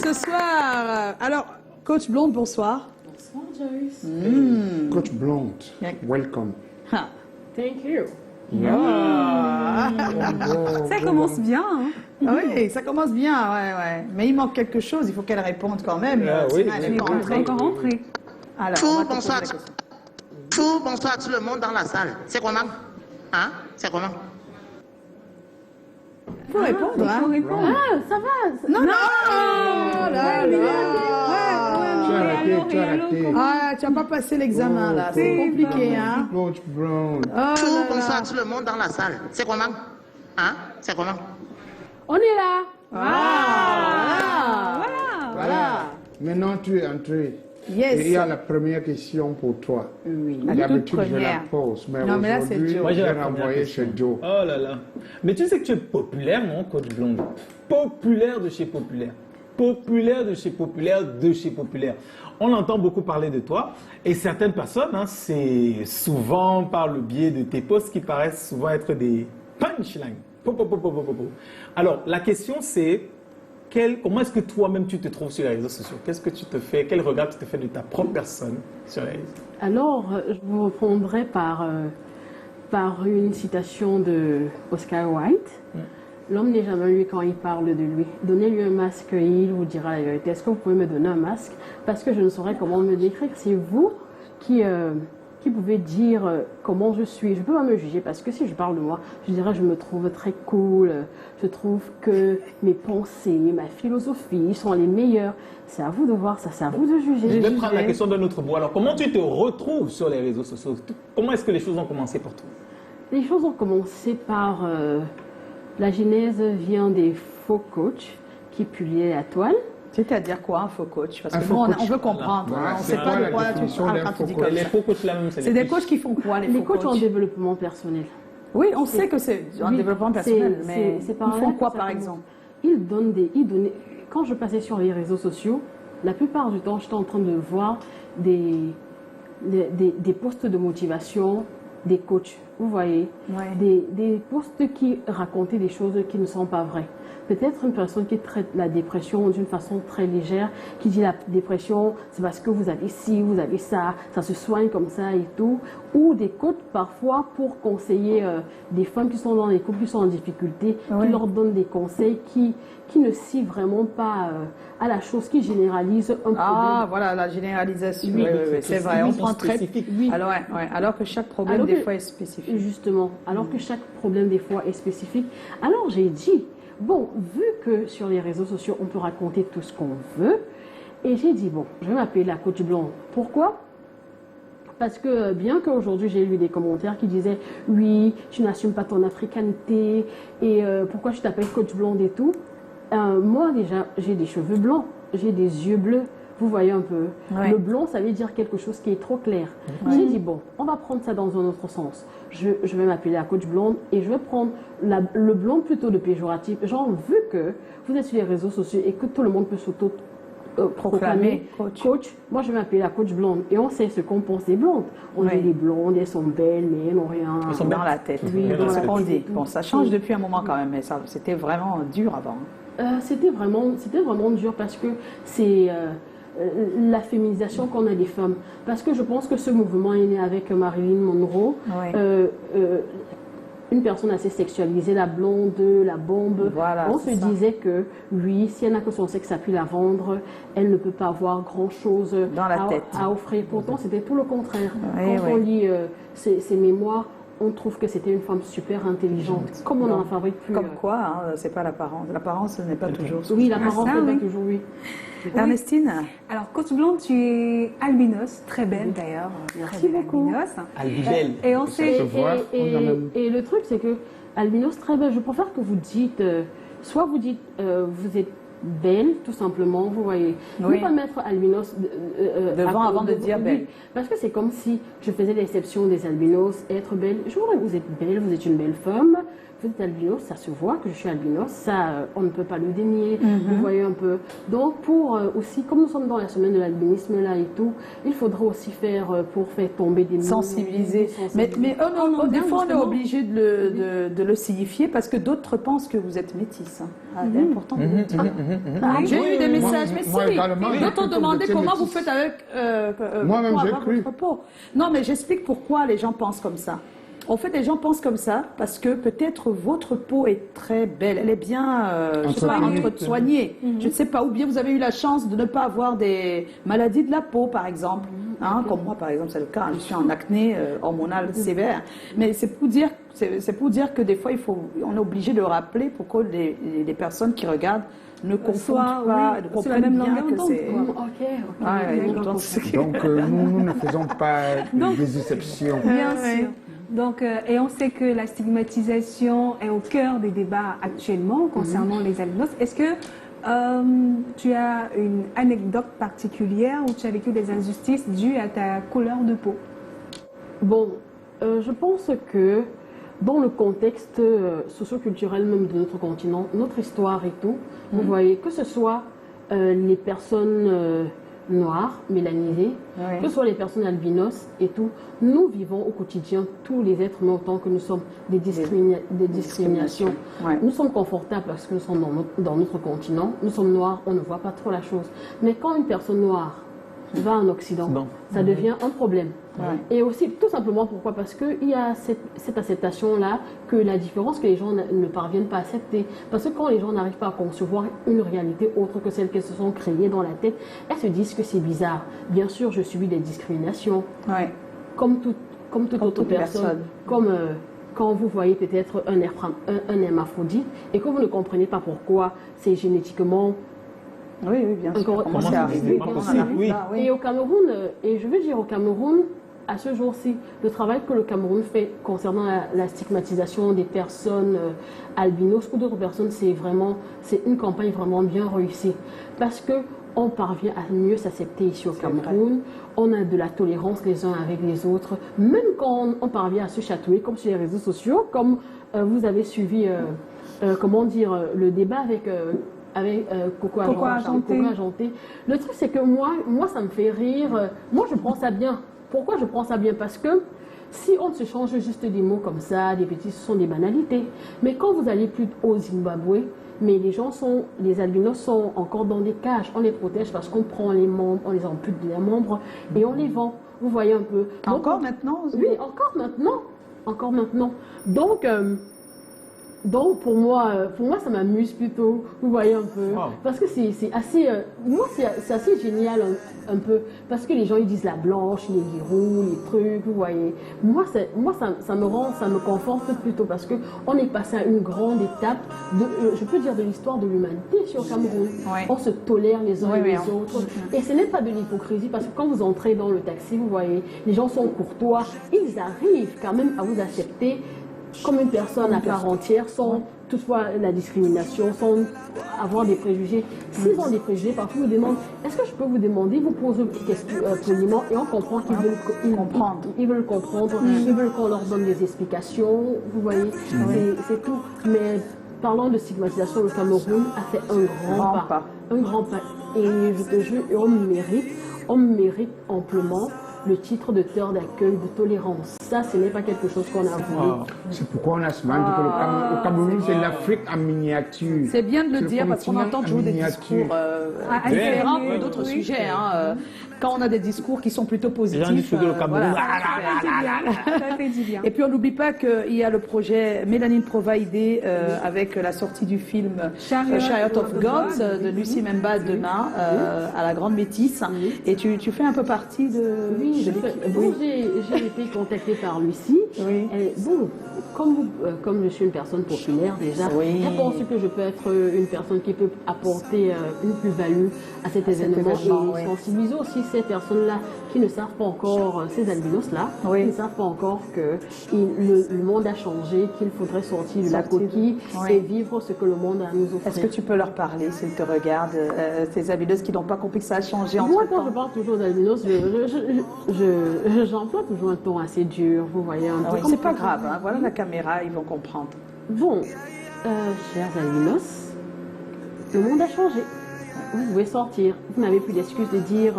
ce soir. Alors, coach blonde, bonsoir. Bonsoir, Joyce. Coach Blonde, welcome. Ah. Thank you. Ça commence bien. Hein. Oui, ça commence bien, ouais. Mais il manque quelque chose, il faut qu'elle réponde quand même. Oui, sinon elle n'est pas encore rentrée. Alors, Tout on va te bonsoir. poser la question. Tout bonsoir à tout le monde dans la salle. C'est comment? Hein? C'est comment? Il faut répondre, hein. Ah, ça va. Non, là. Tu as raté. Ah, tu n'as pas passé l'examen, là. C'est compliqué, hein. Coach Blonde. Oh là Tout là. bonsoir à tout le monde dans la salle. C'est comment? Hein? C'est comment? On est là. Voilà. Maintenant, tu es entré. Yes. Et il y a la première question pour toi. Oui, la toute D'habitude, je la première. pose. Mais Non, mais là, c'est aujourd'hui, Joe. Moi, j'ai j'ai la première renvoyé question. chez Joe. Oh là là. Mais tu sais que tu es populaire, non, coach Blonde? Populaire de chez Populaire. Populaire de chez Populaire de chez Populaire. On entend beaucoup parler de toi. Et certaines personnes, hein, c'est souvent par le biais de tes posts qui paraissent souvent être des punchlines. Alors, la question c'est, comment est-ce que toi-même tu te trouves sur les réseaux sociaux? Qu'est-ce que tu te fais? Quel regard tu te fais de ta propre personne sur les réseaux? Alors, je vous répondrai par une citation de Oscar Wilde. L'homme n'est jamais lui quand il parle de lui. Donnez-lui un masque et il vous dira la vérité. Est-ce que vous pouvez me donner un masque? Parce que je ne saurais comment me décrire. C'est vous qui pouvez dire comment je suis. Je ne peux pas me juger parce que si je parle de moi, je dirais je me trouve très cool. Je trouve que mes pensées, ma philosophie sont les meilleures. C'est à vous de voir ça, c'est à vous de juger. Je vais prendre la question d'un autre bout. Alors, comment tu te retrouves sur les réseaux sociaux? Comment est-ce que les choses ont commencé pour toi? Les choses ont commencé par... la genèse vient des faux coachs qui publiaient la toile. C'est-à-dire quoi, un faux coach? Parce Un que faux nous, on coach. veut comprendre. Voilà, Hein. On ne c'est sait pas quoi de la quoi tu définition parles d'un quand tu dis faux comme Les ça. faux coachs là même, C'est des coachs qui font quoi, les Les faux coachs en coachs? développement personnel. Oui, on sait que c'est un Oui, développement personnel, mais c'est par ils là font que quoi, ça par commence. exemple? Ils donnaient. Quand je passais sur les réseaux sociaux, la plupart du temps, j'étais en train de voir des posts de motivation, des coachs, vous voyez, Ouais. des posts qui racontaient des choses qui ne sont pas vraies. Peut-être une personne qui traite la dépression d'une façon très légère, qui dit la dépression, c'est parce que vous avez ci, vous avez ça se soigne comme ça et tout. Ou des coachs parfois pour conseiller des femmes qui sont dans des couples qui sont en difficulté, Oui. qui leur donnent des conseils qui ne cient vraiment pas à la chose, qui généralisent un problème. Ah, voilà, la généralisation. Oui, Oui, c'est vrai. On prend très... spécifique. Oui. Alors, ouais. Alors que chaque problème, Alors des que- fois, est spécifique. Justement, alors que chaque problème des fois est spécifique. Alors j'ai dit, bon, vu que sur les réseaux sociaux on peut raconter tout ce qu'on veut, et j'ai dit, bon, je vais m'appeler la coach blonde. Pourquoi? Parce que bien qu'aujourd'hui j'ai lu des commentaires qui disaient, oui, tu n'assumes pas ton africanité, et pourquoi tu t'appelles coach blonde et tout. Moi déjà, j'ai des cheveux blancs, j'ai des yeux bleus. Vous voyez un peu. Ouais. Le blond, ça veut dire quelque chose qui est trop clair. J'ai dit, bon, on va prendre ça dans un autre sens. Je vais m'appeler la coach blonde et je vais prendre le blond plutôt de péjoratif. Genre, vu que vous êtes sur les réseaux sociaux et que tout le monde peut s'auto-proclamer coach, moi je vais m'appeler la coach blonde. Et on sait ce qu'on pense des blondes. On Ouais. dit les blondes, elles sont belles, mais elles n'ont rien. Elles sont Dans la tête. Oui, C'est dans ce la qu'on tête. dit. Bon, ça change depuis un moment quand même, mais ça, c'était vraiment dur avant. C'était vraiment dur parce que c'est la féminisation qu'on a des femmes. Parce que je pense que ce mouvement est né avec Marilyn Monroe. Ouais. Une personne assez sexualisée, la blonde, la bombe. Voilà, On c'est se ça. disait que, oui, si elle n'a que son sexe à pu la vendre, elle ne peut pas avoir grand-chose Dans la tête. à offrir. Pourtant, c'était tout le contraire. Oui, Quand oui. on lit ses mémoires, on trouve que c'était une femme super intelligente. Comme on Non. en fabrique plus. Comme quoi, hein, c'est pas l'apparence. L'apparence, ce n'est pas toujours. Oui, l'apparence Ah, ça, n'est oui. pas toujours, oui. Ernestine? Alors, coach blonde, tu es albinos, très belle d'ailleurs. Merci Très belle beaucoup. albinos. Albibel. Et on Ça sait, se voit, on a même- Et le truc, c'est que albinos, très belle, je préfère que vous dites, soit vous dites vous êtes belle, tout simplement, vous voyez. Oui. Ne pas mettre albinos Devant à- avant de dire oui, belle. Parce que c'est comme si je faisais l'exception des albinos, être belle. Je voudrais que vous êtes belle, vous êtes une belle femme, vous êtes albinos, ça se voit que je suis albinos, ça, on ne peut pas le dénier, vous voyez un peu. Donc, pour aussi, comme nous sommes dans la semaine de l'albinisme là et tout, il faudra aussi faire, pour faire tomber des mots. Sensibiliser. Mais des fois, on est obligé de le signifier parce que d'autres pensent que vous êtes métis. Hein. C'est important de le dire. J'ai eu des messages, mais moi si, également, j'ai d'autres ont cru que demandé vous étiez comment vous métis. faites avec Moi-même, pour j'ai avoir cru. votre peau. Non, mais j'explique pourquoi les gens pensent comme ça. En fait, les gens pensent comme ça parce que peut-être votre peau est très belle, elle est bien soignée. Je ne sais pas, ou bien vous avez eu la chance de ne pas avoir des maladies de la peau, par exemple. Hein, comme moi, par exemple, c'est le cas. Je suis en acné hormonal sévère. Mais c'est pour dire que des fois, on est obligé de le rappeler pour que les personnes qui regardent ne confondent pas, ne sur la même comprennent bien longueur que d'onde, c'est... quoi. Donc, nous ne faisons pas des exceptions. Bien sûr. Donc, et on sait que la stigmatisation est au cœur des débats actuellement concernant les albinos. Est-ce que tu as une anecdote particulière où tu as vécu des injustices dues à ta couleur de peau? Bon, je pense que dans le contexte socio-culturel même de notre continent, notre histoire et tout, vous voyez, que ce soit les personnes noires, mélanisées, que ce soit les personnes albinos et tout, nous vivons au quotidien, tous les êtres humains, autant que nous sommes des discriminations. Ouais. Nous sommes confortables parce que nous sommes dans notre continent, nous sommes noirs, on ne voit pas trop la chose. Mais quand une personne noire va en Occident, ça devient un problème. Et aussi, tout simplement, pourquoi? Parce qu'il y a cette acceptation-là que la différence que les gens ne parviennent pas à accepter. Parce que quand les gens n'arrivent pas à concevoir une réalité autre que celle qu'elles se sont créées dans la tête, elles se disent que c'est bizarre. Bien sûr, je subis des discriminations, comme toute autre personne. Comme quand vous voyez peut-être un hermaphrodite et que vous ne comprenez pas pourquoi c'est génétiquement... Oui, bien sûr. Comment c'est arrivé? Et au Cameroun, et je veux dire au Cameroun, à ce jour-ci, le travail que le Cameroun fait concernant la stigmatisation des personnes albinos ou d'autres personnes, c'est une campagne vraiment bien réussie. Parce que on parvient à mieux s'accepter ici au Cameroun, on a de la tolérance les uns avec les autres, même quand on parvient à se chatouiller, comme sur les réseaux sociaux, comme vous avez suivi, le débat avec Coco Argenté. Le truc, c'est que moi, ça me fait rire. Moi, je prends ça bien. Pourquoi je prends ça bien? Parce que si on se change juste des mots comme ça, des petits, ce sont des banalités. Mais quand vous allez plus au Zimbabwe, mais les albinos sont encore dans des cages. On les protège parce qu'on prend les membres, on les ampute des membres et on les vend. Vous voyez un peu. Donc, encore maintenant? Oui, encore maintenant. Donc pour moi, ça m'amuse plutôt, vous voyez un peu, parce que c'est assez, c'est assez génial un peu, parce que les gens ils disent la blanche, les guirous, les trucs, vous voyez. Ça me conforte plutôt parce que on est passé à une grande étape je peux dire de l'histoire de l'humanité sur le Cameroun. On se tolère les uns et les autres, et ce n'est pas de l'hypocrisie parce que quand vous entrez dans le taxi, vous voyez, les gens sont courtois, ils arrivent quand même à vous accepter comme une personne à part entière, sans toutefois la discrimination, sans avoir des préjugés. S'ils ont des préjugés, parfois ils vous demandent, est-ce que je peux vous demander, vous posez une question poliment et on comprend qu'ils veulent comprendre. Ils veulent comprendre, ils veulent qu'on leur donne des explications, vous voyez, c'est tout. Mais parlant de stigmatisation, le Cameroun a fait un grand pas. Et je te jure, on mérite amplement le titre de terre d'accueil de tolérance. Ça, ce n'est pas quelque chose qu'on a voulu. C'est pourquoi on a souvent dit que le Cameroun, c'est l'Afrique en miniature. C'est bien de le dire parce qu'on entend toujours des discours différents d'autres sujets. Quand on a des discours qui sont plutôt positifs. Et puis on n'oublie pas qu'il y a le projet Mélanine Provaïdé avec la sortie du film Chariot of Gods de Lucie Memba demain à la Grande Métisse. Et tu fais un peu partie de... Oui, j'ai été contactée par Lucie. Et bon, comme je suis une personne populaire déjà, je pense que je peux être une personne qui peut apporter une plus-value à cet événement et sensibiliser aussi ces personnes-là qui ne savent pas encore, ces albinos-là, qui ne savent pas encore que le monde a changé, qu'il faudrait sortir de la coquille et vivre ce que le monde a à nous offrir. Est-ce que tu peux leur parler, s'ils te regardent, ces albinos qui n'ont pas compris que ça a changé entre-temps? Moi, quand je parle toujours d'albinos, j'emploie toujours un ton assez dur, vous voyez. C'est pas grave, voilà la caméra, ils vont comprendre. Bon, chers albinos, le monde a changé. Vous pouvez sortir. Vous n'avez plus d'excuses de dire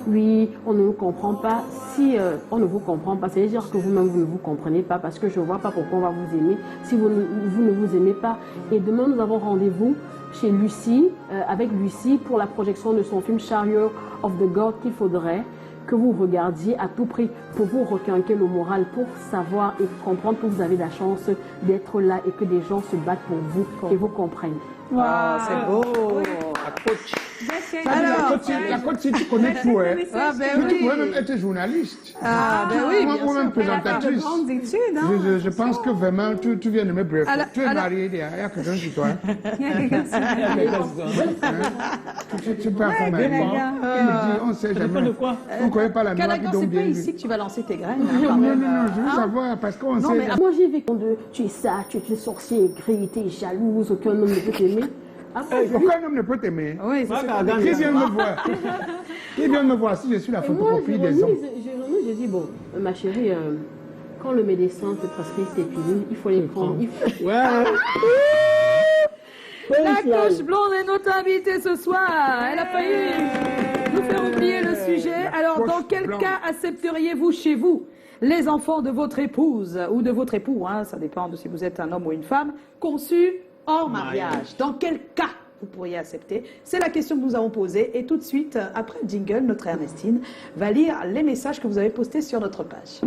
oui, on ne vous comprend pas. Si on ne vous comprend pas, ça veut dire que vous-même vous ne vous comprenez pas parce que je ne vois pas pourquoi on va vous aimer si vous ne vous aimez pas. Et demain, nous avons rendez-vous chez Lucie, avec Lucie pour la projection de son film Chariot of the God qu'il faudrait que vous regardiez à tout prix pour vous requinquer le moral, pour savoir et comprendre que vous avez la chance d'être là et que des gens se battent pour vous et vous comprennent. Wow, c'est beau. La coach. Alors, La coach, si tu connais tout, hein. Ah, ben Tu oui. pourrais même être journaliste. Ah, ben oui, bien Ou même sûr. présentatrice. De grandes études, hein. Je pense que vraiment, tu viens de me bref. Alors- Tu es alors- marié, il y a quelqu'un sur toi. Hein. Il y a quelqu'un sur- Tu peux avoir marié. Il me dit, on ne sait Ça dépend jamais. de quoi? On ne connaît pas la noix qui Canagan, donne c'est bien. pas ici que tu vas lancer tes graines. hein, Non, quand non, même. non, je veux savoir parce qu'on Non, sait. mais Moi, j'ai vécu de tu es ça, tu es une sorcière aigrie, tu es jalouse, aucun homme ne peut t'aimer. Après, Aucun homme ne peut t'aimer. Oui, c'est ça. Qui vient de me voir? Qui vient de me voir si je suis la et moi, photocopie des hommes? j'ai dit, bon, ma chérie, quand le médecin te prescrit tes pilules, il faut les prendre. Ouais. La coach blonde est notre invitée ce soir. Elle a failli nous faire oublier le sujet. Alors, coach dans quel blonde. cas accepteriez-vous chez vous les enfants de votre épouse ou de votre époux, hein, ça dépend de si vous êtes un homme ou une femme, conçus hors mariage? Dans quel cas vous pourriez accepter? C'est la question que nous avons posée. Et tout de suite, après le jingle, notre Ernestine va lire les messages que vous avez postés sur notre page.